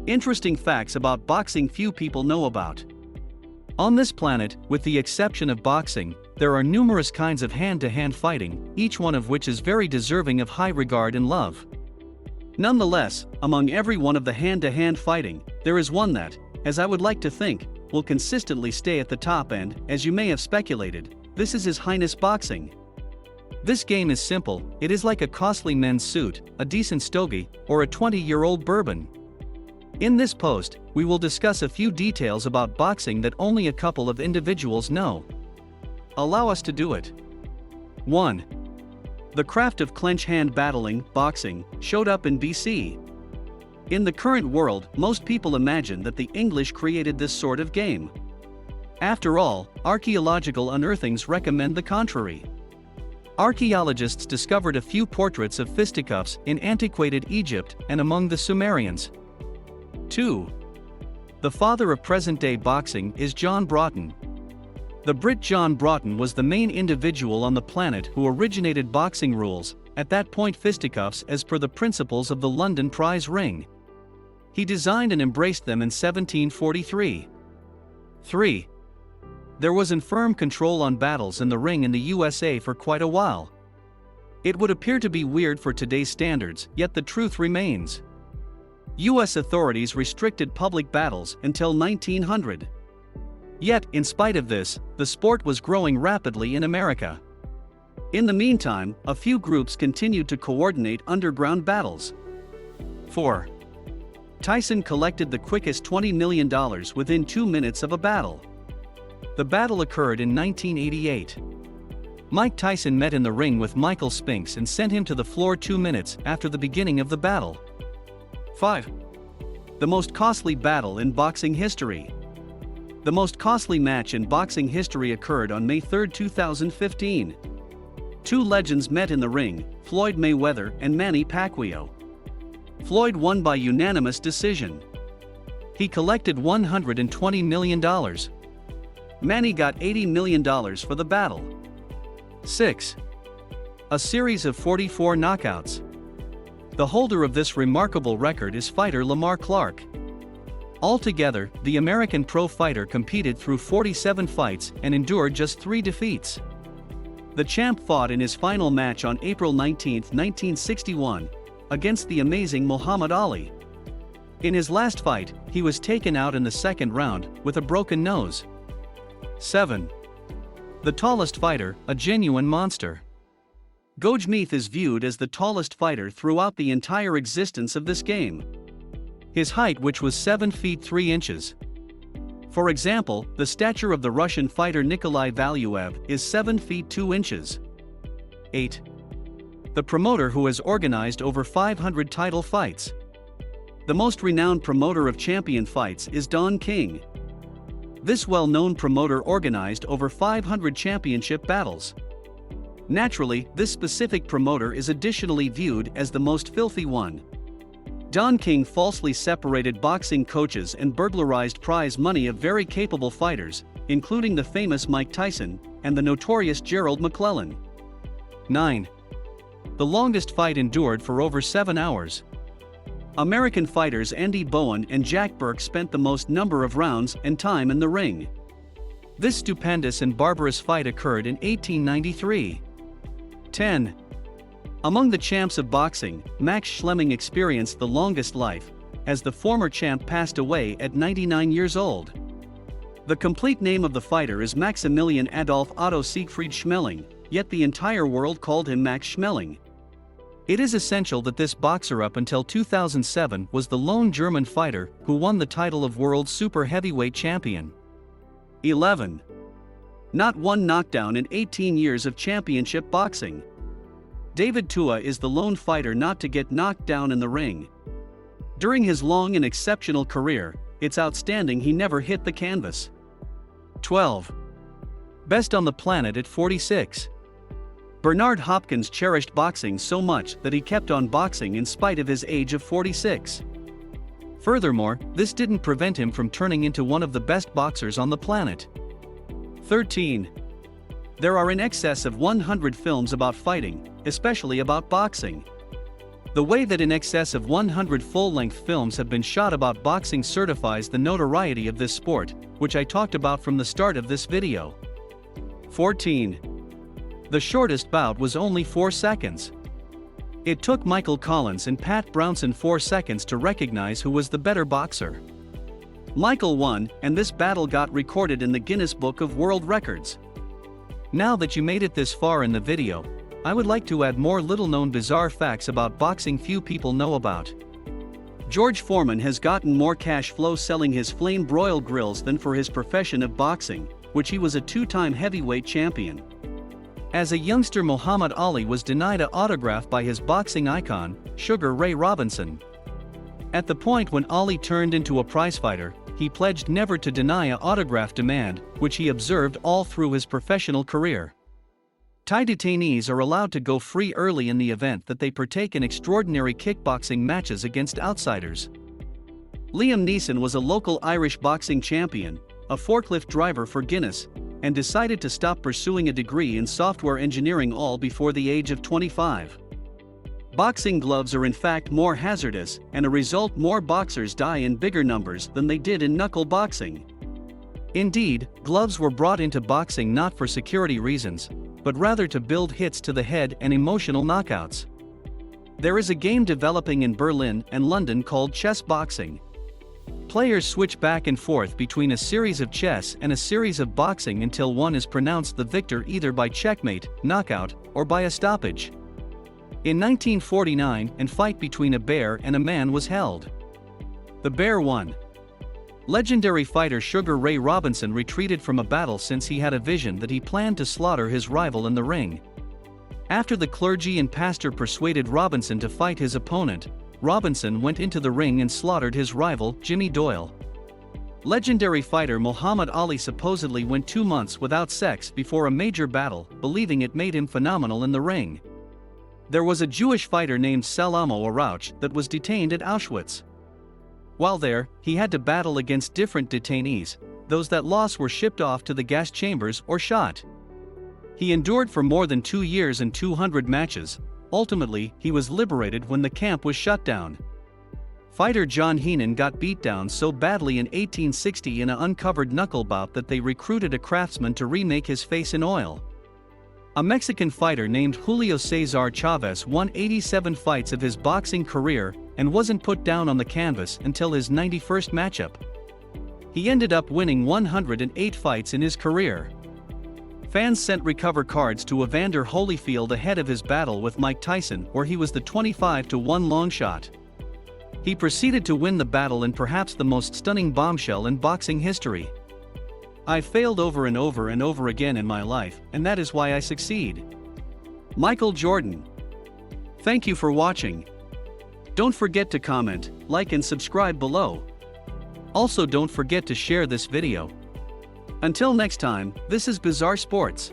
Interesting facts about boxing few people know about. On this planet, with the exception of boxing, there are numerous kinds of hand-to-hand fighting, each one of which is very deserving of high regard and love. Nonetheless, among every one of the hand-to-hand fighting, there is one that, as I would like to think, will consistently stay at the top and, as you may have speculated, this is His Highness Boxing. This game is simple, it is like a costly men's suit, a decent stogie, or a 20-year-old bourbon. In this post, we will discuss a few details about boxing that only a couple of individuals know. Allow us to do it. 1. The craft of clench hand battling, boxing, showed up in BC. In the current world, most people imagine that the English created this sort of game. After all, archaeological unearthings recommend the contrary. Archaeologists discovered a few portraits of fisticuffs in antiquated Egypt and among the Sumerians. 2. The father of present-day boxing is John Broughton. The Brit John Broughton was the main individual on the planet who originated boxing rules, at that point fisticuffs as per the principles of the London prize ring. He designed and embraced them in 1743. 3. There was infirm control on battles in the ring in the USA for quite a while. It would appear to be weird for today's standards, yet the truth remains. US authorities restricted public battles until 1900. Yet, in spite of this, the sport was growing rapidly in America. In the meantime, a few groups continued to coordinate underground battles. 4. Tyson collected the quickest $20 million within 2 minutes of a battle. The battle occurred in 1988. Mike Tyson met in the ring with Michael Spinks and sent him to the floor 2 minutes after the beginning of the battle. 5. The most costly battle in boxing history. The most costly match in boxing history occurred on May 3, 2015. Two legends met in the ring, Floyd Mayweather and Manny Pacquiao. Floyd won by unanimous decision. He collected $120 million. Manny got $80 million for the battle. 6. A series of 44 knockouts. The holder of this remarkable record is fighter Lamar Clark. Altogether, the American pro fighter competed through 47 fights and endured just 3 defeats. The champ fought in his final match on April 19, 1961, against the amazing Muhammad Ali. In his last fight, he was taken out in the second round with a broken nose. 7. The tallest fighter, a genuine monster. Gojmeath is viewed as the tallest fighter throughout the entire existence of this game. His height, which was 7 feet 3 inches. For example, the stature of the Russian fighter Nikolai Valuev is 7 feet 2 inches. 8. The promoter who has organized over 500 title fights. The most renowned promoter of champion fights is Don King. This well-known promoter organized over 500 championship battles. Naturally, this specific promoter is additionally viewed as the most filthy one. Don King falsely separated boxing coaches and burglarized prize money of very capable fighters, including the famous Mike Tyson and the notorious Gerald McClellan. 9. The longest fight endured for over 7 hours. American fighters Andy Bowen and Jack Burke spent the most number of rounds and time in the ring. This stupendous and barbarous fight occurred in 1893. 10. Among the champs of boxing, Max Schmeling experienced the longest life, as the former champ passed away at 99 years old. The complete name of the fighter is Maximilian Adolf Otto Siegfried Schmeling, yet the entire world called him Max Schmeling. It is essential that this boxer up until 2007 was the lone German fighter who won the title of world super heavyweight champion. 11. Not one knockdown in 18 years of championship boxing. David Tua is the lone fighter not to get knocked down in the ring. During his long and exceptional career, it's outstanding he never hit the canvas. 12. Best on the planet at 46. Bernard Hopkins cherished boxing so much that he kept on boxing in spite of his age of 46. Furthermore, this didn't prevent him from turning into one of the best boxers on the planet. 13. There are in excess of 100 films about fighting, especially about boxing. The way that in excess of 100 full-length films have been shot about boxing certifies the notoriety of this sport, which I talked about from the start of this video. 14. The shortest bout was only 4 seconds. It took Michael Collins and Pat Brownson 4 seconds to recognize who was the better boxer. Michael won, and this battle got recorded in the Guinness Book of World Records. Now that you made it this far in the video, I would like to add more little-known bizarre facts about boxing few people know about. George Foreman has gotten more cash flow selling his flame broil grills than for his profession of boxing, which he was a 2-time heavyweight champion. As a youngster, Muhammad Ali was denied an autograph by his boxing icon, Sugar Ray Robinson. At the point when Ali turned into a prizefighter, he pledged never to deny an autograph demand, which he observed all through his professional career. Thai detainees are allowed to go free early in the event that they partake in extraordinary kickboxing matches against outsiders. Liam Neeson was a local Irish boxing champion, a forklift driver for Guinness, and decided to stop pursuing a degree in software engineering all before the age of 25. Boxing gloves are in fact more hazardous, and a result more boxers die in bigger numbers than they did in knuckle boxing. Indeed, gloves were brought into boxing not for security reasons, but rather to build hits to the head and emotional knockouts. There is a game developing in Berlin and London called chess boxing. Players switch back and forth between a series of chess and a series of boxing until one is pronounced the victor either by checkmate, knockout, or by a stoppage. In 1949, a fight between a bear and a man was held. The bear won. Legendary fighter Sugar Ray Robinson retreated from a battle since he had a vision that he planned to slaughter his rival in the ring. After the clergy and pastor persuaded Robinson to fight his opponent, Robinson went into the ring and slaughtered his rival, Jimmy Doyle. Legendary fighter Muhammad Ali supposedly went 2 months without sex before a major battle, believing it made him phenomenal in the ring. There was a Jewish fighter named Salamo Arauch that was detained at Auschwitz. While there, he had to battle against different detainees. Those that lost were shipped off to the gas chambers or shot. He endured for more than 2 years and 200 matches. Ultimately, he was liberated when the camp was shut down. Fighter John Heenan got beat down so badly in 1860 in an uncovered knuckle bout that they recruited a craftsman to remake his face in oil. A Mexican fighter named Julio Cesar Chavez won 87 fights of his boxing career and wasn't put down on the canvas until his 91st matchup. He ended up winning 108 fights in his career. Fans sent recover cards to Evander Holyfield ahead of his battle with Mike Tyson, where he was the 25-1 long shot. He proceeded to win the battle in perhaps the most stunning bombshell in boxing history. I've failed over and over and over again in my life, and that is why I succeed. Michael Jordan. Thank you for watching. Don't forget to comment, like and subscribe below. Also don't forget to share this video. Until next time, this is Bizarre Sports.